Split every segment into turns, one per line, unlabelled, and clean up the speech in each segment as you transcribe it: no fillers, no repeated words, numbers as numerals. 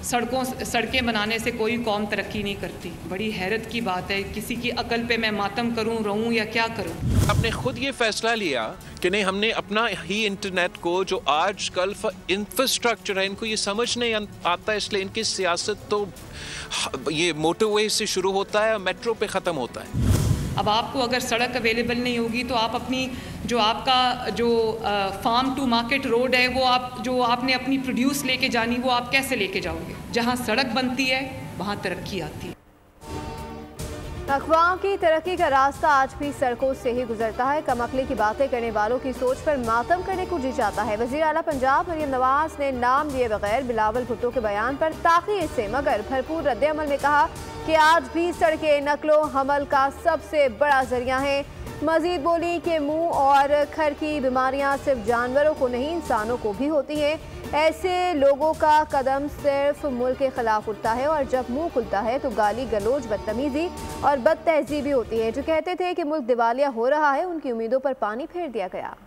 सड़कें बनाने से कोई कौम तरक्की नहीं करती। बड़ी हैरत की बात है, किसी की अकल पे मैं मातम करूं, रहूं या क्या करूं।
आपने खुद ये फैसला लिया कि नहीं, हमने अपना ही इंटरनेट को, जो आजकल इंफ्रास्ट्रक्चर है, इनको ये समझ नहीं आता, इसलिए इनकी सियासत तो ये मोटरवे से शुरू होता है और मेट्रो पे ख़त्म होता है।
अब आपको अगर सड़क अवेलेबल नहीं होगी तो आप अपनी जो आपका जो फार्म टू मार्केट रोड है, वो आपने अपनी प्रोड्यूस लेके जानी, वो आप कैसे लेके जाओगे? जहाँ सड़क बनती है वहाँ तरक्की आती है।
अक़वाम की तरक्की का रास्ता आज भी सड़कों से ही गुजरता है। कमअक्ली की बातें करने वालों की सोच पर मातम करने को जी जाता है। वज़ीर आला पंजाब मरियम नवाज ने नाम लिए बगैर बिलावल भुट्टो के बयान पर ताख़ीर से मगर भरपूर रद्द-ए-अमल में कहा कि आज भी सड़कें नकलो हमल का सबसे बड़ा जरिया हैं। मजीद बोली कि मुंह और खर की बीमारियां सिर्फ जानवरों को नहीं, इंसानों को भी होती हैं। ऐसे लोगों का कदम सिर्फ मुल्क के खिलाफ उठता है और जब मुंह खुलता है तो गाली गलोच, बदतमीजी और बदतहजीबी होती है। जो कहते थे कि मुल्क दिवालिया हो रहा है, उनकी उम्मीदों पर पानी फेर दिया गया।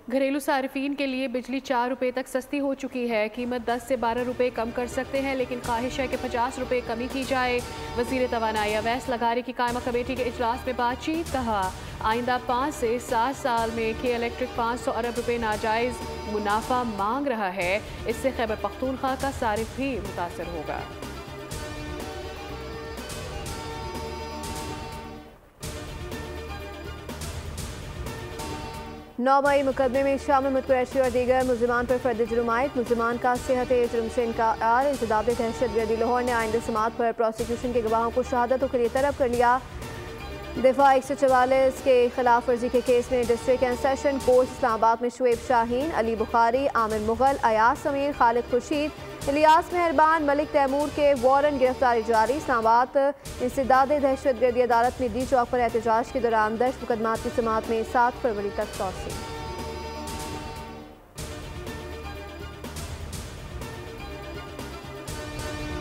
घरेलू सार्फिन के लिए बिजली 4 रुपये तक सस्ती हो चुकी है। कीमत 10 से 12 रुपये कम कर सकते हैं, लेकिन ख्वाहिश है कि 50 रुपये कमी की जाए। वज़ीर तवानाई अवैस लगारी की कायमा कमेटी के इजलास में बातचीत। कहा आइंदा 5 से 7 साल में के इलेक्ट्रिक 500 अरब रुपये नाजायज़ मुनाफा मांग रहा है। इससे खैबर पख्तूनख्वा का सारिफ भी मुतासर होगा।
9 मई मुकदमे में शामिल मुतक़ुरैशी और दीगर मुलज़िमान पर फर्द जुर्म आयद। मुलज़िमान का सेहत जुर्म से इनकार। इंतदाब दहशतगर्दी लाहौर ने आइंदा समात पर प्रोसिक्यूशन के गवाहों को शहादतों के लिए तलब कर लिया। दिफा 144 के खिलाफ वर्जी के केस में district and session court Islamabad में शुएब शाहीन, अली बुखारी, आमिर मुगल, अयाज समीर, खालिद खुर्शीद, इलियास मेहरबान, मलिक तैमूर के वारंट गिरफ्तारी जारी। इस्लामाबाद इंसदाद दहशतगर्दी अदालत में डी चौक पर एहतजाज के दौरान 10 मुकदमात की समात में 7 फरवरी तक तौसी।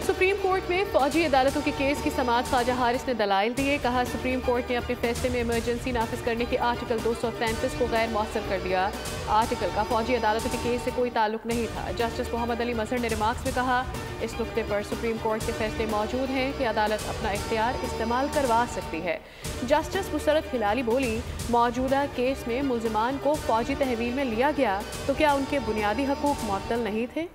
सुप्रीम कोर्ट में फौजी अदालतों के केस की समात ख्वाजा हारिस ने दलाइल दिए। कहा सुप्रीम कोर्ट ने अपने फैसले में इमरजेंसी नाफिज करने के आर्टिकल 233 को गैर मौसर कर दिया। आर्टिकल का फौजी अदालतों के केस से कोई ताल्लुक नहीं था। जस्टिस मोहम्मद अली मजहर ने रिमार्क्स में कहा इस नुक्ते पर सुप्रीम कोर्ट के फैसले मौजूद हैं कि अदालत अपना इख्तियार इस्तेमाल करवा सकती है। जस्टिस मुसरत हिलाली बोली मौजूदा केस में मुलज़िमान को फौजी तहवील में लिया गया तो क्या उनके बुनियादी हकूक मुअत्तल नहीं थे?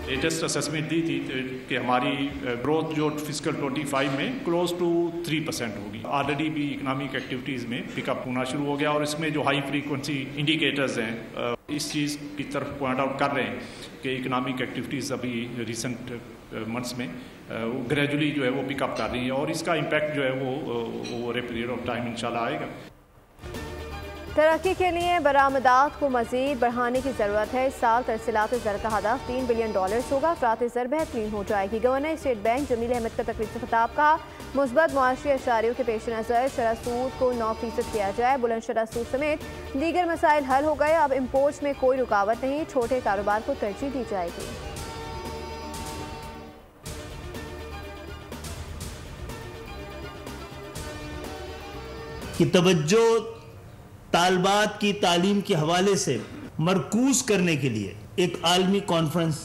लेटेस्ट असेसमेंट दी थी कि हमारी ग्रोथ जो फिस्कल 25 में क्लोज टू 3% होगी। ऑलरेडी भी इकनॉमिक एक्टिविटीज़ में पिकअप होना शुरू हो गया और इसमें जो हाई फ्रीक्वेंसी इंडिकेटर्स हैं इस चीज़ की तरफ पॉइंट आउट कर रहे हैं कि इकनॉमिक एक्टिविटीज़ अभी रिसेंट मंथ्स में ग्रेजुअली जो है वो पिकअप कर रही है और इसका इम्पैक्ट जो है वो over a period of time इंशाल्लाह आएगा।
तरक्की के लिए बरामदात को मजीद बढ़ाने की ज़रूरत है। इस साल तरसीलात ज़र का हदफ $3 बिलियन होगा। अफरात ज़र बेहतरीन हो जाएगी। Governor state bank Jameel Ahmed का तकरीब से खिताब का मुस्बत मुआशी अशारियों के पेश नज़र शरह सूद को 9% किया जाए। बुलंद शरह सूद समेत दीगर मसाइल हल हो गए। अब इम्पोर्ट्स में कोई रुकावट नहीं। छोटे कारोबार को तरजीह दी जाएगी।
कि तवज्जो तालबात की तालीम के हवाले से मरकूज करने के लिए एक आलमी कॉन्फ्रेंस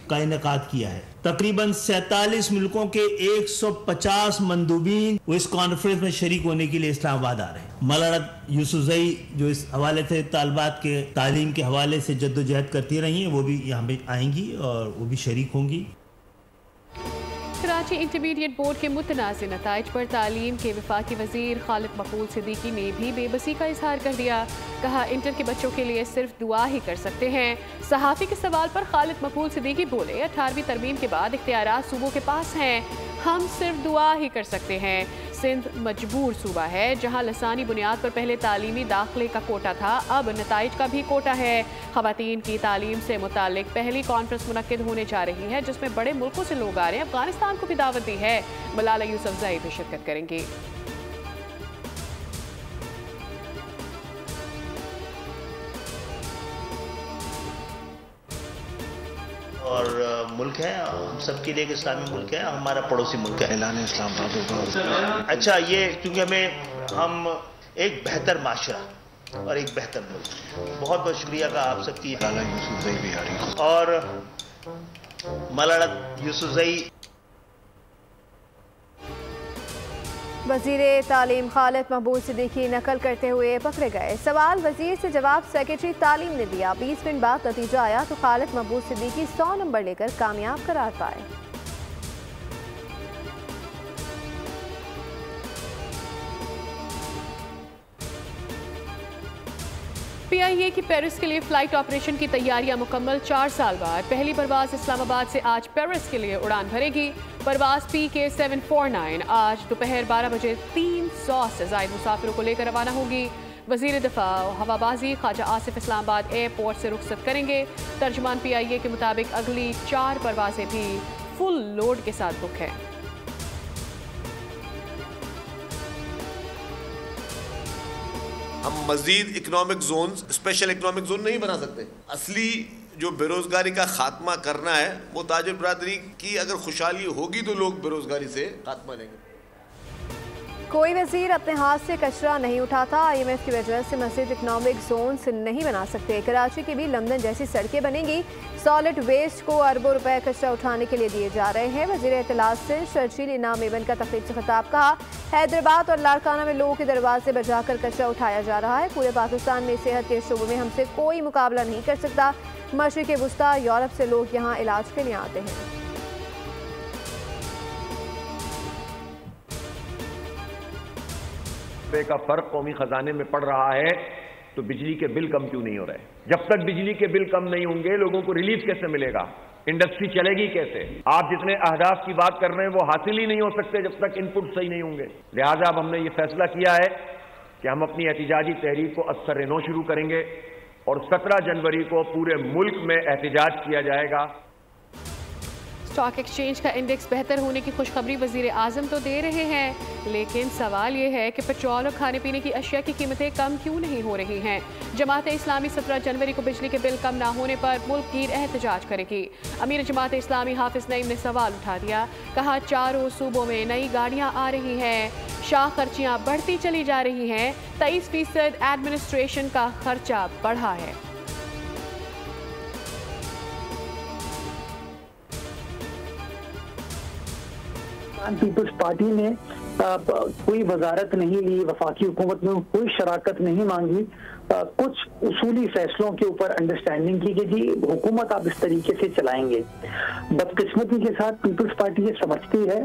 का इनेकाद किया है। तकरीबन 47 मुल्कों के 150 मंदूबीन वो इस कॉन्फ्रेंस में शरीक होने के लिए इस्लामाबाद आ रहे हैं। मौलाना यूसुफ़ज़ई जो इस हवाले से तालबात के तालीम के हवाले से जद्दोजहद करती रही हैं, वो भी यहाँ पे आएंगी और वो भी शरीक होंगी।
कराची इंटरमीडिएट बोर्ड के मुतनाज़िर नताइज पर तालीम के वफाकी वज़ीर खालिद मकबूल सिद्दीकी ने भी बेबसी का इजहार कर दिया। कहा इंटर के बच्चों के लिए सिर्फ दुआ ही कर सकते हैं। सहाफ़ी के सवाल पर खालिद मकबूल सिद्दीकी बोले 18वीं तरमीम के बाद इख्तियारात सूबों के पास हैं, हम सिर्फ दुआ ही कर सकते हैं। सिंध मजबूर सूबा है जहाँ लसानी बुनियाद पर पहले तालीमी दाखिले का कोटा था, अब नताइज का भी कोटा है। ख़वातीन की तालीम से मुतालिक पहली कॉन्फ्रेंस मुनक्किद होने जा रही है जिसमें बड़े मुल्कों से लोग आ रहे हैं। अफगानिस्तान को भी दावत दी है। मलाला यूसुफ़ज़ई भी शिरकत करेंगी।
और मुल्क है, हम सबके लिए एक इस्लामी मुल्क है, हमारा पड़ोसी मुल्क है।
ऐलान इस्लाम होगा।
अच्छा, ये क्योंकि हम एक बेहतर माशरा और एक बेहतर मुल्क, बहुत बहुत शुक्रिया का आप सबकी।
यूसुफजई भी आ रही
और मलाला यूसुफजई।
वज़ीर तालीम खालिद महबूब सिद्दीकी नकल करते हुए पकड़े गए। सवाल वज़ीर से जवाब सेक्रेटरी तालीम ने दिया। 20 मिनट बाद नतीजा आया तो खालिद महबूब सिद्दीकी 100 नंबर लेकर कामयाब करार पाए।
PIA की पेरिस के लिए फ्लाइट ऑपरेशन की तैयारियां मुकम्मल। 4 साल बाद पहली परवाज इस्लामाबाद से आज पेरिस के लिए उड़ान भरेगी। परवाज PK749 आज दोपहर 12 बजे 300 से ज़ायद मुसाफिरों को लेकर रवाना होगी। वज़ीर दिफा हवाबाजी ख्वाजा आसिफ इस्लामाबाद एयरपोर्ट से रुखसत करेंगे। तर्जुमान PIA के मुताबिक अगली 4 परवाजें भी फुल लोड के साथ बुक हैं।
हम मजीद economic zone, special economic zone नहीं बना सकते। असली जो बेरोजगारी का खात्मा करना है वो ताजिर बरादरी की अगर खुशहाली होगी तो लोग बेरोजगारी से खात्मा देंगे।
कोई वजीर अपने हाथ से कचरा नहीं उठाता। IMF की वजह से मज़ीद इकनॉमिक जोन नहीं बना सकते। कराची की भी लंदन जैसी सड़कें बनेंगी। सॉलिड वेस्ट को अरबों रुपए कचरा उठाने के लिए दिए जा रहे हैं। वज़ीर इत्तलात से शर्जील इनाम एवन का तकरीब से खिताब कहा। हैदराबाद और लाड़काना में लोगों के दरवाजे बजाकर कचरा उठाया जा रहा है। पूरे पाकिस्तान में सेहत के शोबे में हमसे कोई मुकाबला नहीं कर सकता। मशरिक़ वुस्ता यूरोप से लोग यहाँ इलाज के लिए आते हैं।
का फर्क कौमी खजाने में पड़ रहा है तो बिजली के बिल कम क्यों नहीं हो रहे? जब तक बिजली के बिल कम नहीं होंगे लोगों को रिलीफ कैसे मिलेगा? इंडस्ट्री चलेगी कैसे? आप जितने अहदाफ की बात कर रहे हैं वो हासिल ही नहीं हो सकते जब तक इनपुट सही नहीं होंगे। लिहाजा अब हमने ये फैसला किया है कि हम अपनी एहतिजाजी तहरीक को असर-ए-नौ शुरू करेंगे और 17 जनवरी को पूरे मुल्क में एहतिजाज किया जाएगा।
स्टॉक एक्सचेंज का इंडेक्स बेहतर होने की खुशखबरी वजीर आजम तो दे रहे हैं, लेकिन सवाल यह है कि पेट्रोल और खाने पीने की अशिया की कीमतें कम क्यों नहीं हो रही हैं। जमात इस्लामी 17 जनवरी को बिजली के बिल कम ना होने पर मुल्क गिर एहतजाज करेगी। अमीर जमात इस्लामी हाफिज नईम ने सवाल उठा दिया। कहा, चारों सूबों में नई गाड़ियाँ आ रही हैं, शाह खर्चियाँ बढ़ती चली जा रही हैं, 23% एडमिनिस्ट्रेशन का खर्चा बढ़ा है।
पीपल्स पार्टी ने कोई वजारत नहीं ली, वफाकी हुकूमत में कोई शराकत नहीं मांगी। कुछ उसूली फैसलों के ऊपर अंडरस्टैंडिंग की कि जी हुकूमत आप इस तरीके से चलाएंगे। बदकिस्मती के साथ पीपल्स पार्टी ये समझती है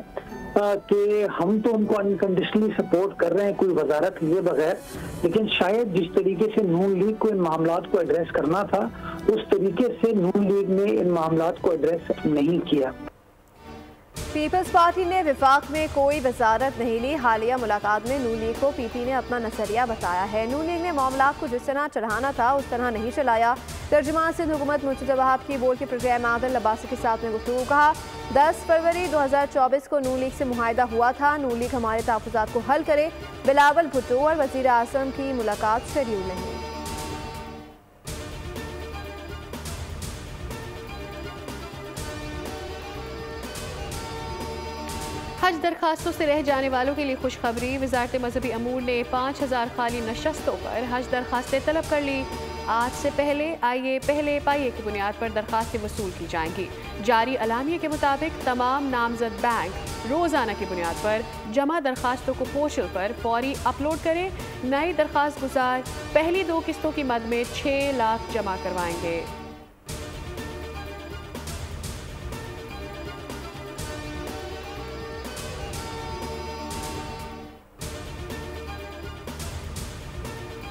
कि हम तो उनको अनकंडीशनली सपोर्ट कर रहे हैं कोई वजारत लिए बगैर, लेकिन शायद जिस तरीके से नून लीग को इन मामलात को एड्रेस करना था उस तरीके से नून लीग ने इन मामलात को एड्रेस नहीं किया।
पीपल्स पार्टी ने विफाक में कोई वजारत नहीं ली। हालिया मुलाकात में नून लीग को PP ने अपना नजरिया बताया है। नून लीग ने मामलात को जिस तरह चढ़ाना था उस तरह नहीं चलाया। तर्जुमान सिंध हुकूमत मुर्तज़ा वहाब की बोर्ड के प्रोग्राम आदिल अब्बासी के साथ में गुफ्तगू। कहा, 10 फरवरी 2024 को नून लीग से मुआहिदा हुआ था। नून लीग हमारे तहफ़्फ़ुज़ात को हल करे। बिलावल भुट्टो और वज़ीर आज़म की मुलाकात शेड्यूल नहीं।
हज दरखास्तों से रह जाने वालों के लिए खुशखबरी। वजारत मजहबी अमूर ने 5000 खाली नशस्तों पर हज दरखास्तें तलब कर ली। आज से पहले पाइये की बुनियाद पर दरखास्तें वसूल की जाएंगी। जारी अलामिये के मुताबिक तमाम नामजद बैंक रोज़ाना की बुनियाद पर जमा दरखास्तों को पोर्टल पर फौरी अपलोड करें। नए दरखास्त गुजार पहली 2 किस्तों की मद में 6 लाख जमा करवाएंगे।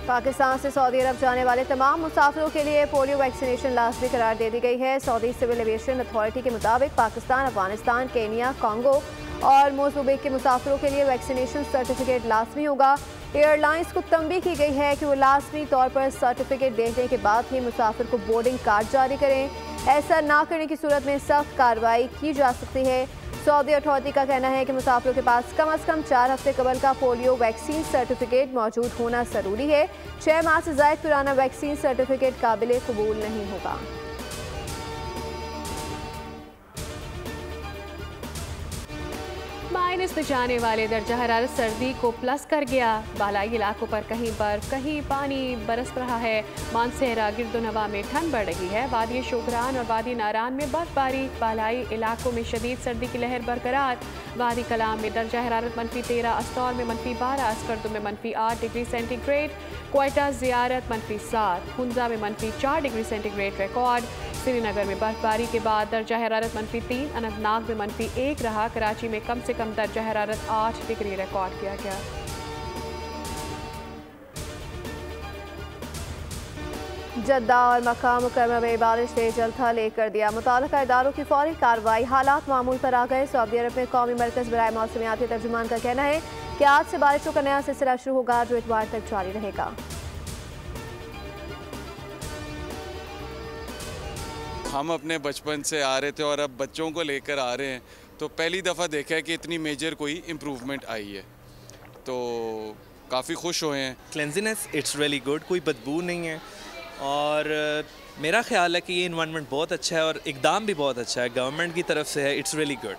पाकिस्तान से सऊदी अरब जाने वाले तमाम मुसाफिरों के लिए पोलियो वैक्सीनेशन लाजमी करार दे दी गई है। सऊदी सिविल एविएशन अथॉरिटी के मुताबिक पाकिस्तान, अफगानिस्तान, केनिया, कांगो और मोज़ाम्बिक के मुसाफिरों के लिए वैक्सीनेशन सर्टिफिकेट लाजमी होगा। एयरलाइंस को तंबीह की गई है कि वो लाजमी तौर पर सर्टिफिकेट देखने के बाद ही मुसाफिर को बोर्डिंग कार्ड जारी करें। ऐसा ना करने की सूरत में सख्त कार्रवाई की जा सकती है। सऊदी अथॉरिटी का कहना है कि मुसाफिरों के पास कम अज़ कम 4 हफ्ते कबल का पोलियो वैक्सीन सर्टिफिकेट मौजूद होना ज़रूरी है। 6 माह से ज़ायद पुराना वैक्सीन सर्टिफिकेट काबिल कबूल नहीं होगा।
माइनस में जाने वाले दर्जा हरारत सर्दी को प्लस कर गया। बालाई इलाकों पर कहीं बर्फ कहीं पानी बरस रहा है। मानसेरा गिरदोनवा में ठंड बढ़ रही है। वादी शोगरान और वादी नारान में बर्फबारी। बालाई इलाकों में शदीद सर्दी की लहर बरकरार। वादी कलाम में दर्जा हरारत -13, अस्तौर में -12, अस्करदू में -8 डिग्री सेंटीग्रेड, क्वेटा ज़ियारत -7, हुंजा में -4 डिग्री सेंटीग्रेड रिकॉर्ड। श्रीनगर में बर्फबारी के बाद दर्जा हरारत -3, अनंतनाग में -1 रहा। कराची में कम से कम दर्जा हरारत 8 डिग्री रिकॉर्ड किया गया।
जद्दा और मक्का मुकर्रमा में बारिश ने जलथा ले कर दिया। मुताल्लिका इदारों की फौरी कार्रवाई, हालात मामूल पर आ गए। सऊदी अरब में कौमी मरकज़ बराए मौसमियाती तर्जुमान का कहना है कि आज से बारिशों का नया सिलसिला शुरू होगा जो इतवार तक जारी रहेगा।
हम अपने बचपन से आ रहे थे और अब बच्चों को लेकर आ रहे हैं, तो पहली दफ़ा देखा है कि इतनी मेजर कोई इम्प्रूवमेंट आई है, तो काफ़ी खुश हुए हैं।
क्लेंजीनेस इट्स रियली गुड, कोई बदबू नहीं है और मेरा ख्याल है कि ये इन्वायरमेंट बहुत अच्छा है और इकदाम भी बहुत अच्छा है गवर्नमेंट की तरफ से है। It's really good.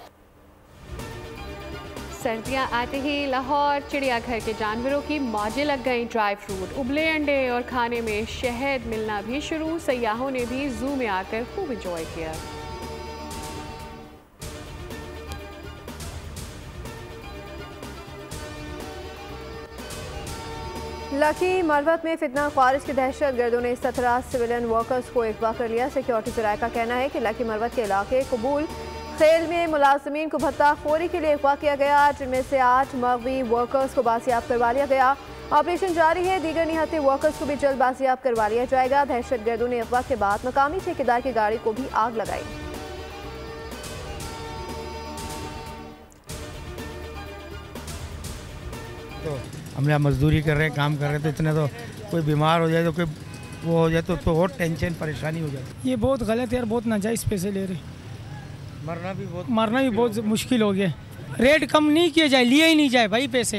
सर्दियां आते ही लाहौर चिड़ियाघर के जानवरों की मौजें लग गई। ड्राई फ्रूट, उबले अंडे और खाने में शहद मिलना भी शुरू। सयाहों ने भी जू में आकर खूब इंजॉय किया।
लकी मरवत में फितना ख्वारिज के दहशत गर्दों ने 17 सिविलियन वर्कर्स को अगवा कर लिया। सिक्योरिटी ज़राए का कहना है कि लकी मरवत के इलाके कबूल खेल में मुलाजमीन को भत्ता खोरी के लिए अगवा किया गया, जिनमें से 8 मगवी वर्कर्स को बाजियाब करवा लिया गया। ऑपरेशन जारी है। दीगर निहत्ते वर्कर्स को भी जल्द बाजियाब करवा लिया जाएगा। दहशत गर्दों ने अगवा के बाद मकामी ठेकेदार की गाड़ी को भी आग लगाई।
तो हम यहाँ मजदूरी कर रहे हैं, काम कर रहे हैं, तो इतने तो कोई बीमार हो जाए तो कोई वो हो जाए तो और टेंशन परेशानी हो जाती।
ये बहुत गलत है यार, बहुत नाजायज़ पैसे ले रहे। मरना भी बहुत मुश्किल हो गया। रेट कम नहीं किए जाए, लिए ही नहीं जाए भाई पैसे।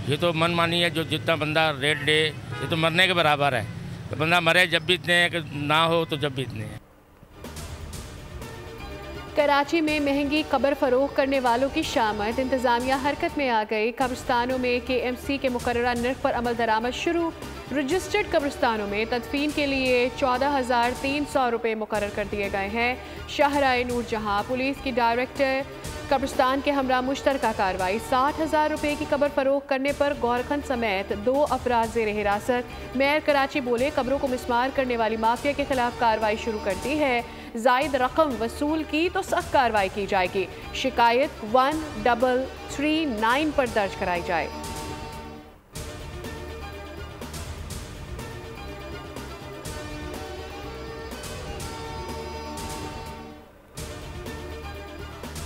ये तो मनमानी है, जो जितना बंदा रेट दे ये तो मरने के बराबर है। तो बंदा मरे जब भी इतने हैं, ना हो तो जब भी इतने हैं।
कराची में महंगी कब्र फरोख्त करने वालों की शामत, इंतजामिया हरकत में आ गई। कब्रिस्तानों में KMC के मुकर्ररा नर्ख पर अमल दरामद शुरू। रजिस्टर्ड कब्रिस्तानों में तदफीन के लिए 14,300 रुपये मुकर्रर कर दिए गए हैं। शाहराए नूरजहां पुलिस की डायरेक्टर कब्रिस्तान के हमरा मुश्तरका कार्रवाई। 60,000 रुपये की कब्र फरोख्त करने पर गौरखंड समेत 2 अफराद ज़ेर हिरासत। मेयर कराची बोले कब्रों को मिस्मार करने वाली माफिया के खिलाफ कार्रवाई शुरू कर दी है। जायद रकम वसूल की तो सख्त कार्रवाई की जाएगी। शिकायत 1339 पर दर्ज कराई जाए।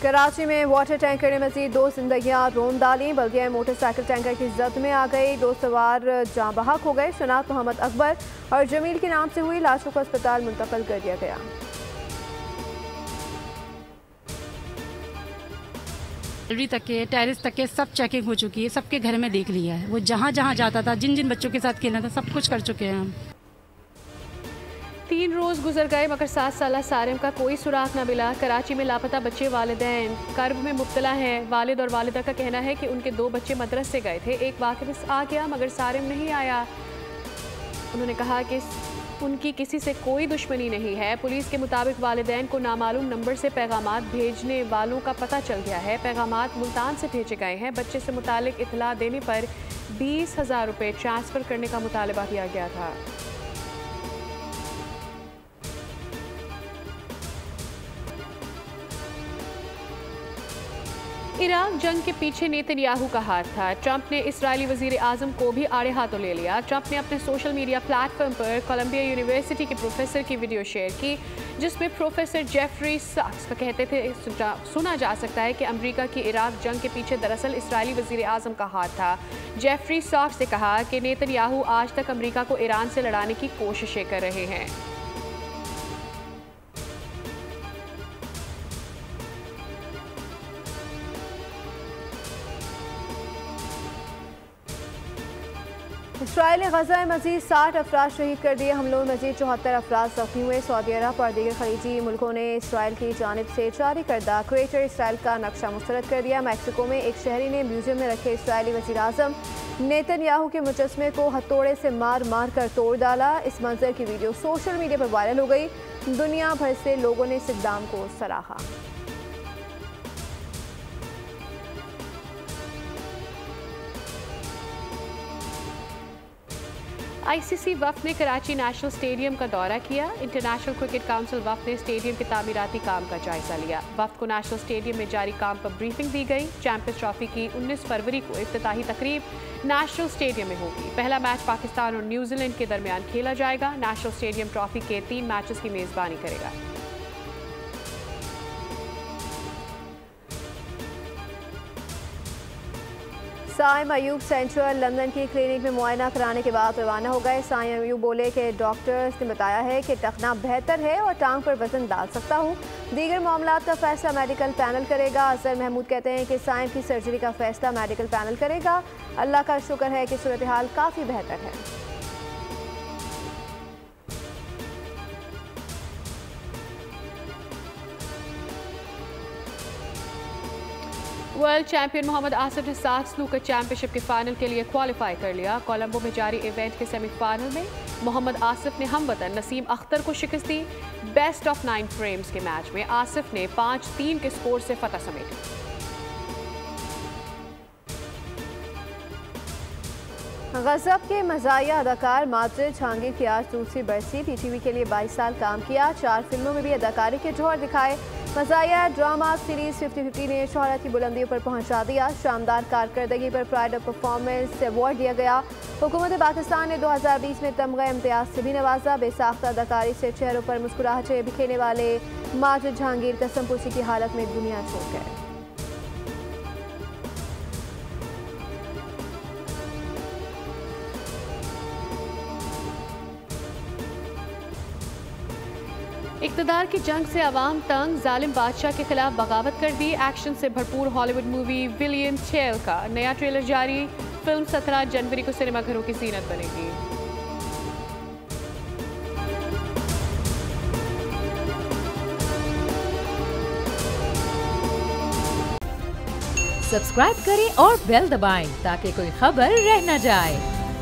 कराची में वाटर टैंकर ने मजीद 2 जिंदगियां रोन डाली। बल्दिया मोटरसाइकिल टैंकर की जद में आ गई। 2 सवार जाँ बहक हो गए। शनात मोहम्मद अकबर और जमील के नाम से हुई। लाशों को अस्पताल मुंतकिल कर दिया गया।
गैलरी तक के टेरेस तक के सब चेकिंग हो चुकी है, सबके घर में देख लिया है। वो जहाँ जहाँ जाता था, जिन जिन बच्चों के साथ खेलना था, सब कुछ कर चुके हैं हम।
3 रोज़ गुजर गए मगर 7 साला सारिम का कोई सुराग न मिला। कराची में लापता बच्चे वालिदैन कर्ब में मुब्तला हैं। वालिद और वालिदा का कहना है कि उनके 2 बच्चे मदरसे से गए थे, एक वापस आ गया मगर सारिम नहीं आया। उन्होंने कहा कि उनकी किसी से कोई दुश्मनी नहीं है। पुलिस के मुताबिक वालिदैन को नामालूम नंबर से पैगामात भेजने वालों का पता चल गया है। पैगामात मुल्तान से भेजे गए हैं। बच्चे से मुतालिक इतला देने पर 20,000 रुपये ट्रांसफ़र करने का मुतालबा किया गया था। इराक जंग के पीछे नेतन्याहू का हाथ था। ट्रंप ने इस्राएली वजीर आजम को भी आड़े हाथों ले लिया। ट्रंप ने अपने सोशल मीडिया प्लेटफॉर्म पर कोलंबिया यूनिवर्सिटी के प्रोफेसर की वीडियो शेयर की, जिसमें प्रोफेसर जेफरी सॉक्स का कहते थे सुना जा सकता है कि अमेरिका की इराक जंग के पीछे दरअसल इस्राएली वजीर आजम का हाथ था। जेफरी सॉक्स ने कहा कि नेतन्याहू आज तक अमेरिका को ईरान से लड़ाने की कोशिशें कर रहे हैं।
इसराइल ने गजा में मजीद 60 अफराद शहीद कर दिए। हमलों में मजीद 74 अफराद जख्मी हुए। सऊदी अरब और दीगर खलीजी मुल्कों ने इसराइल की जानिब से जारी करदा क्रेटर इसराइल का नक्शा मुस्तरद कर दिया। मैक्सिको में एक शहरी ने म्यूजियम में रखे इसराइली वज़ीर आज़म नेतन्याहू के मुजस्मे को हथौड़े से मार मार कर तोड़ डाला। इस मंजर की वीडियो सोशल मीडिया पर वायरल हो गई। दुनिया भर से लोगों ने इस इक़दाम को सराहा।
आईसीसी वफ़द ने कराची नेशनल स्टेडियम का दौरा किया। इंटरनेशनल क्रिकेट काउंसिल वफ़द ने स्टेडियम के तामीराती काम का जायजा लिया। वफ़द को नेशनल स्टेडियम में जारी काम पर ब्रीफिंग दी गई। चैंपियंस ट्रॉफी की 19 फरवरी को इफ्तिताही तकरीब नेशनल स्टेडियम में होगी। पहला मैच पाकिस्तान और न्यूजीलैंड के दरमियान खेला जाएगा। नेशनल स्टेडियम ट्रॉफी के 3 मैचेस की मेज़बानी करेगा।
साइम अयूब सेंट्रल लंदन की क्लिनिक में मुआयना कराने के बाद रवाना हो गए। साइम अयूब बोले कि डॉक्टर्स ने बताया है कि टखना बेहतर है और टांग पर वजन डाल सकता हूँ। दीगर मामलात का फैसला मेडिकल पैनल करेगा। अजहर महमूद कहते हैं कि साइम की सर्जरी का फैसला मेडिकल पैनल करेगा। अल्लाह का शुक्र है कि सूरत हाल काफ़ी बेहतर है।
वर्ल्ड चैंपियन मोहम्मद आसिफ ने 7 स्नूकर चैंपियनशिप के फाइनल के लिए क्वालिफाई कर लिया। कोलंबो में जारी इवेंट के सेमीफाइनल में मोहम्मद आसिफ ने हमवतन नसीम अख्तर को शिकस्त दी। बेस्ट ऑफ 9 फ्रेम्स के मैच में आसिफ ने 5-3 के स्कोर से फतह समेटी।
गजब के मज़ाहिया अदाकार माजिद जहांगीर की आज दूसरी बरसी। पीटीवी के लिए 22 साल काम किया। 4 फिल्मों में भी अदाकारी के जौहर दिखाए। मज़ाहिया ड्रामा सीरीज 50-50 ने शोहरत की बुलंदियों पर पहुंचा दिया। शानदार कारकर्दगी पर प्राइड ऑफ परफॉर्मेंस अवार्ड दिया गया। हुकूमत पाकिस्तान ने 2020 में तमगा इम्तियाज से भी नवाजा। बेसाख्ता अदाकारी से चेहरों पर मुस्कुराहटें बिखेरने वाले माजिद जहांगीर कसमपुसी की हालत में दुनिया छोड़ गए।
इक़्तिदार की जंग से अवाम तंग, जालिम बादशाह के खिलाफ बगावत कर दी। एक्शन से भरपूर हॉलीवुड मूवी विलियम टेल का नया ट्रेलर जारी। फिल्म 17 जनवरी को सिनेमाघरों की ज़ीनत बनेगी।
सब्सक्राइब करें और बेल दबाएं ताकि कोई खबर रह न जाए।